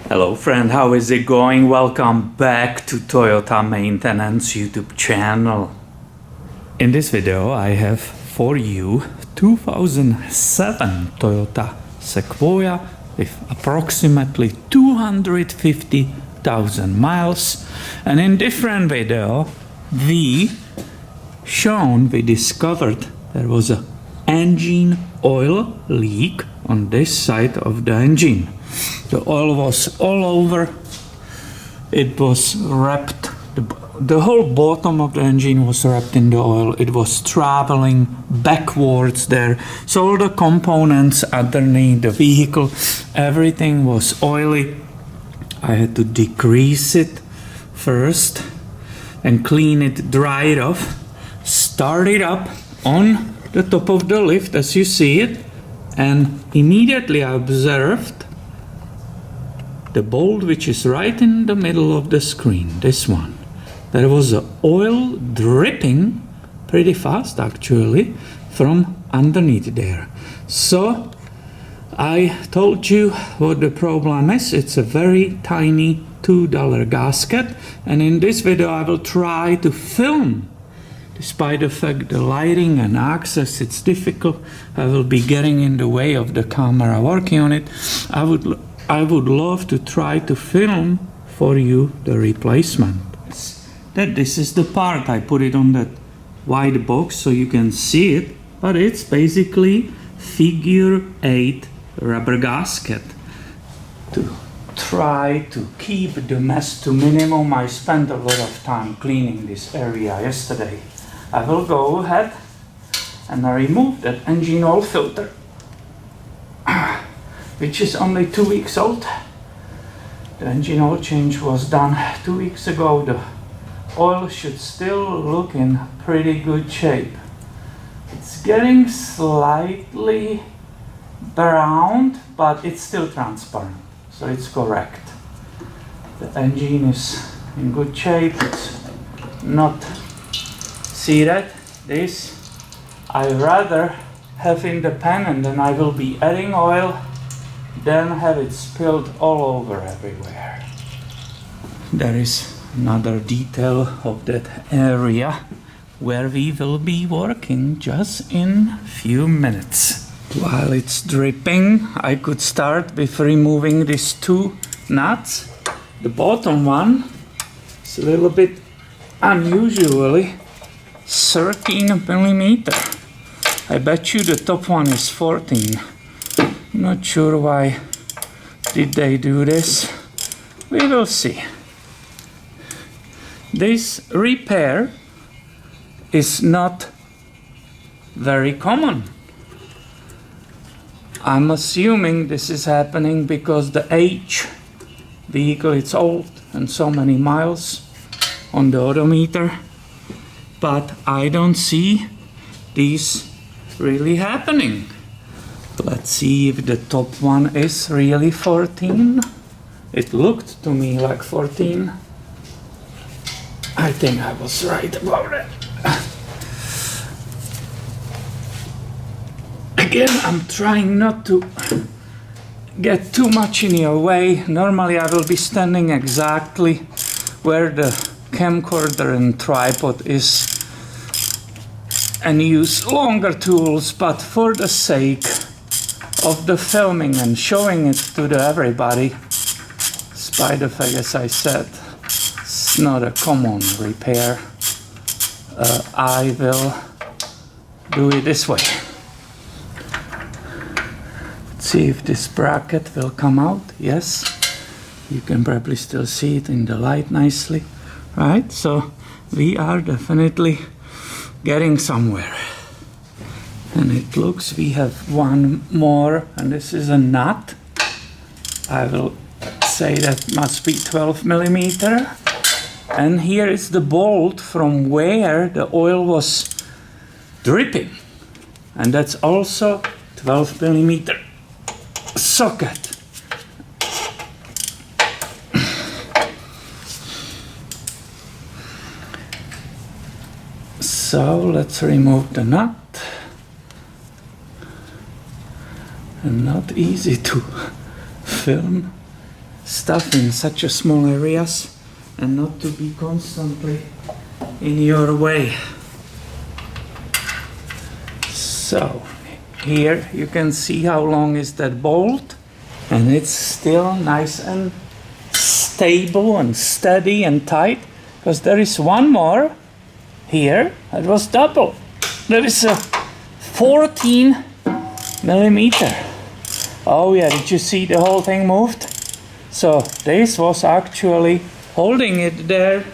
Hello friend, how is it going? Welcome back to Toyota Maintenance YouTube channel. In this video I have for you 2007 Toyota Sequoia with approximately 250,000 miles, and in different video we discovered there was a engine oil leak on this side of the engine. The oil was all over. It was wrapped, the whole bottom of the engine was wrapped in the oil. It was traveling backwards there. So all the components underneath the vehicle, everything was oily. I had to degrease it first and clean it, dry it off, start it up on the top of the lift as you see it, and immediately I observed the bolt which is right in the middle of the screen, this one. There was oil dripping pretty fast actually from underneath there. So I told you what the problem is. It's a very tiny $2 gasket, and in this video I will try to film. Despite the fact the lighting and access, it's difficult. I will be getting in the way of the camera working on it. I would love to try to film for you the replacement. This is the part. I put it on that white box so you can see it, but it's basically figure 8 rubber gasket. To try to keep the mess to minimum, I spent a lot of time cleaning this area yesterday. I will go ahead and I remove that engine oil filter, which is only 2 weeks old. The engine oil change was done 2 weeks ago. The oil should still look in pretty good shape. It's getting slightly browned, but it's still transparent, so it's correct. The engine is in good shape. It's not. See that? This I rather have in the pan, and then I will be adding oil than have it spilled all over everywhere. There is another detail of that area where we will be working just in a few minutes. While it's dripping, I could start with removing these two nuts. The bottom one is a little bit unusually 13 millimeter. I bet you the top one is 14. Not sure why did they do this. We will see. This repair is not very common. I'm assuming this is happening because the age vehicle, it's old and so many miles on the odometer, but I don't see these really happening. Let's see if the top one is really 14. It looked to me like 14. I think I was right about it. Again, I'm trying not to get too much in your way. Normally I will be standing exactly where the camcorder and tripod is and use longer tools, but for the sake of the filming and showing it to everybody, despite the fact, as I said, it's not a common repair, I will do it this way. Let's see if this bracket will come out. Yes, you can probably still see it in the light nicely, right? So we are definitely getting somewhere. And it looks we have one more, and this is a nut. I will say that must be 12 millimeter. And here is the bolt from where the oil was dripping. And that's also 12 millimeter socket. So let's remove the nut. And not easy to film stuff in such a small areas and not to be constantly in your way. So here you can see how long is that bolt, and it's still nice and stable and steady and tight, because there is one more here that was double. There is a 14 millimeter. Oh yeah, did you see the whole thing moved? So this was actually holding it there.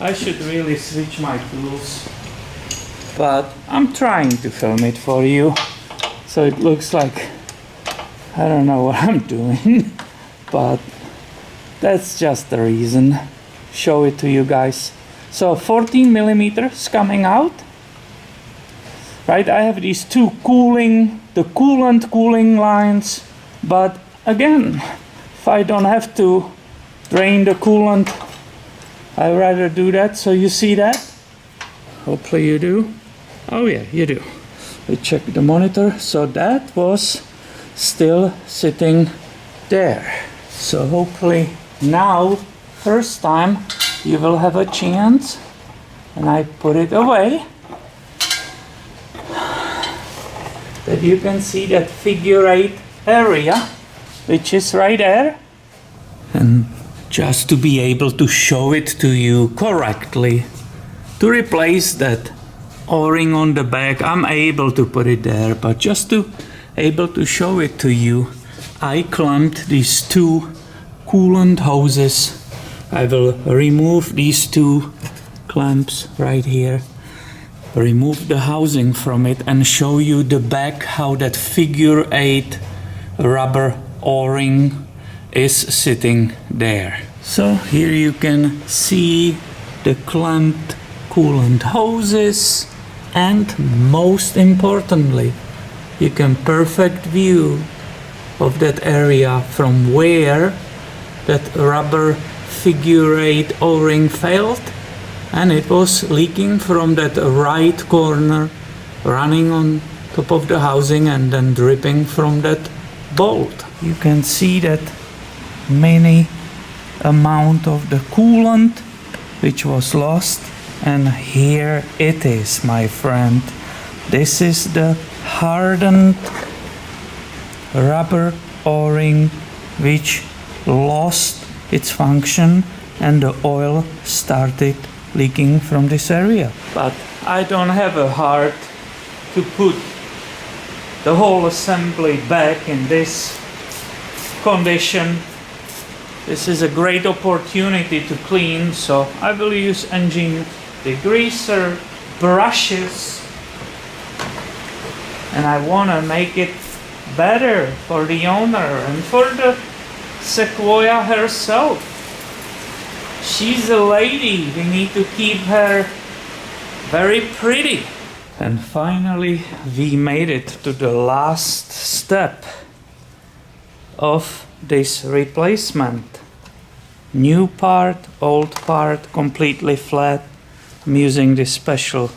I should really switch my tools, but I'm trying to film it for you, so it looks like I don't know what I'm doing, but that's just the reason. Show it to you guys. So 14 millimeters coming out, right? I have these two coolant cooling lines, but again, if I don't have to drain the coolant, I'd rather do that. So you see that? Hopefully you do. Oh yeah, you do. We check the monitor. So that was still sitting there. So hopefully now, first time, you will have a chance, and I put it away, that you can see that figure 8 area, which is right there. And just to be able to show it to you correctly, to replace that O-ring on the back, I'm able to put it there, but just to able to show it to you, I clamped these two coolant hoses. I will remove these two clamps right here, remove the housing from it, and show you the back, how that figure 8 rubber O-ring is sitting there. So here you can see the clamped coolant hoses, and most importantly, you can perfect view of that area from where that rubber figure 8 O-ring failed, and it was leaking from that right corner, running on top of the housing and then dripping from that bolt. You can see that many amount of the coolant which was lost, and here it is, my friend. This is the hardened rubber O-ring which lost its function, and the oil started leaking from this area. But I don't have a heart to put the whole assembly back in this condition. This is a great opportunity to clean, so I will use engine degreaser, brushes, and I want to make it better for the owner and for the Sequoia herself. She's a lady, we need to keep her very pretty. And finally we made it to the last step of this replacement. New part, old part, completely flat. I'm using this special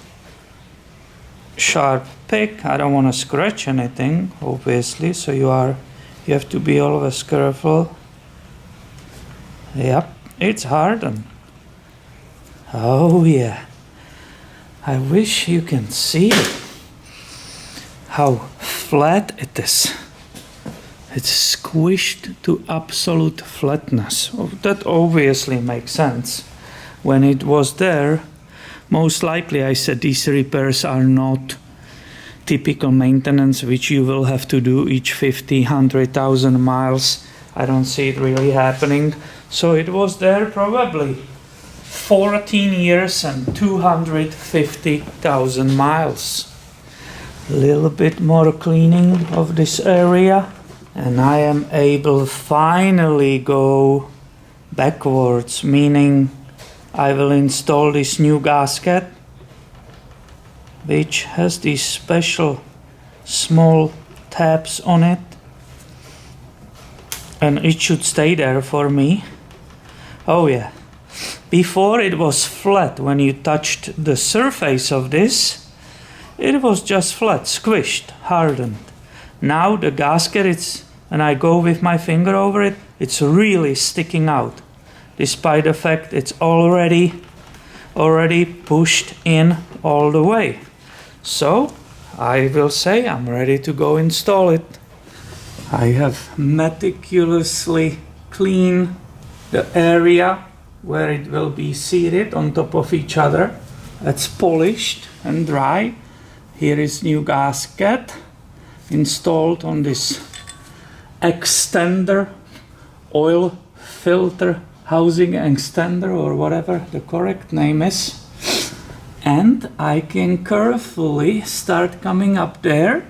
sharp pick. I don't want to scratch anything, obviously, so you have to be always careful. Yep, it's hardened. Oh yeah. I wish you can see it, how flat it is. It's squished to absolute flatness. That obviously makes sense. When it was there, most likely I said these repairs are not typical maintenance which you will have to do each 50, 100,000 miles. I don't see it really happening. So it was there probably 14 years and 250,000 miles. A little bit more cleaning of this area, and I am able finally go backwards, meaning I will install this new gasket which has these special small tabs on it, and it should stay there for me. Oh yeah, before it was flat. When you touched the surface of this, it was just flat, squished, hardened. Now the gasket, and I go with my finger over it, it's really sticking out, despite the fact it's already pushed in all the way. So I will say I'm ready to go install it. I have meticulously cleaned the area where it will be seated on top of each other. It's polished and dry. Here is new gasket installed on this extender, oil filter housing extender, or whatever the correct name is. And I can carefully start coming up there.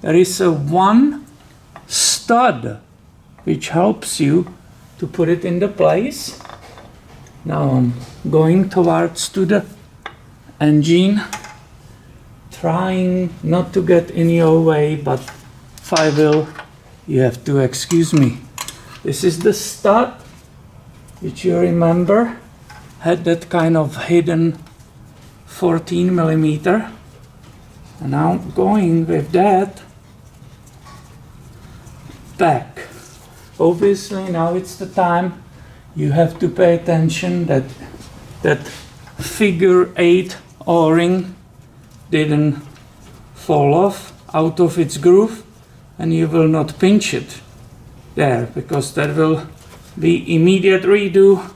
There is a one stud which helps you to put it into place. Now I'm going towards to the engine, trying not to get in your way, but if I will, you have to excuse me. This is the stud which you remember had that kind of hidden 14 millimeter, and now going with that back. Obviously now it's the time you have to pay attention that that figure 8 O-ring didn't fall off out of its groove, and you will not pinch it there, because that will be immediate redo.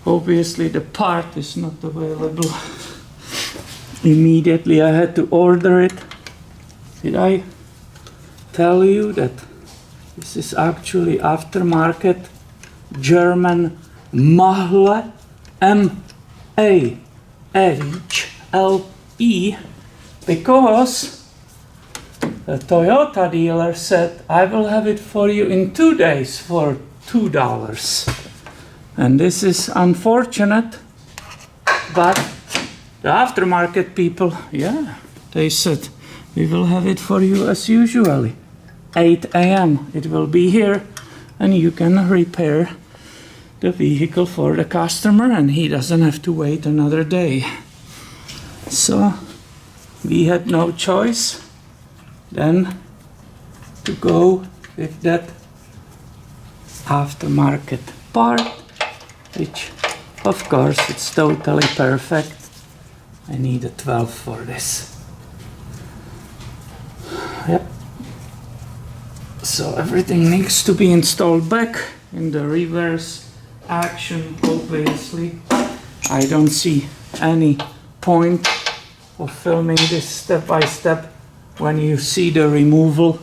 Obviously the part is not available immediately. I had to order it. Did I tell you that this is actually aftermarket German Mahle, M-A-H-L-E, because the Toyota dealer said, I will have it for you in 2 days for $2. And this is unfortunate, but the aftermarket people, yeah, they said, we will have it for you as usually. 8 a.m. it will be here, and you can repair the vehicle for the customer, and he doesn't have to wait another day. So we had no choice then to go with that aftermarket part, which of course it's totally perfect. I need a 12 for this. Yep. So everything needs to be installed back in the reverse action. Obviously I don't see any point of filming this step by step. When you see the removal,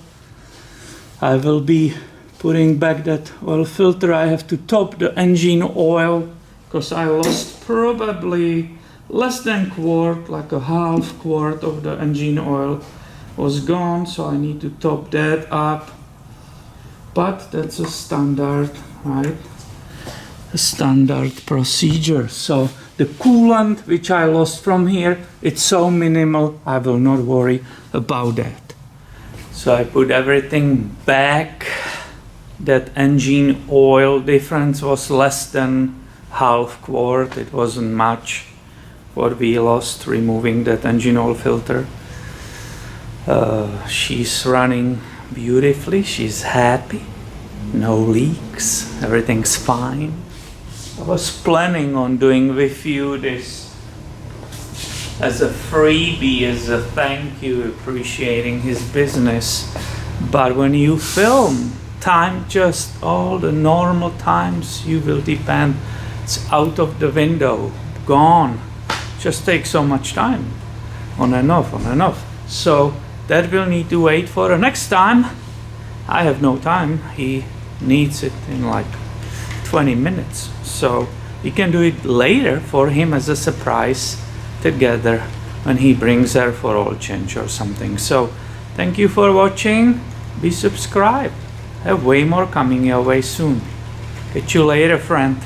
I will be putting back that oil filter. I have to top the engine oil because I lost probably less than quart, like a half quart of the engine oil was gone, so I need to top that up. But that's a standard, right? A standard procedure. So the coolant which I lost from here, it's so minimal, I will not worry about that. So I put everything back. That engine oil difference was less than half quart. It wasn't much what we lost removing that engine oil filter. She's running beautifully. She's happy. No leaks. Everything's fine. I was planning on doing with you this as a freebie, as a thank you, appreciating his business. But when you film, time, just all the normal times you will depend, it's out of the window, gone. Just takes so much time, on and off, on and off. So that will need to wait for the next time. I have no time. He needs it in like 20 minutes. So we can do it later for him as a surprise together when he brings her for oil change or something. So thank you for watching. Be subscribed. Have way more coming your way soon. Catch you later, friend.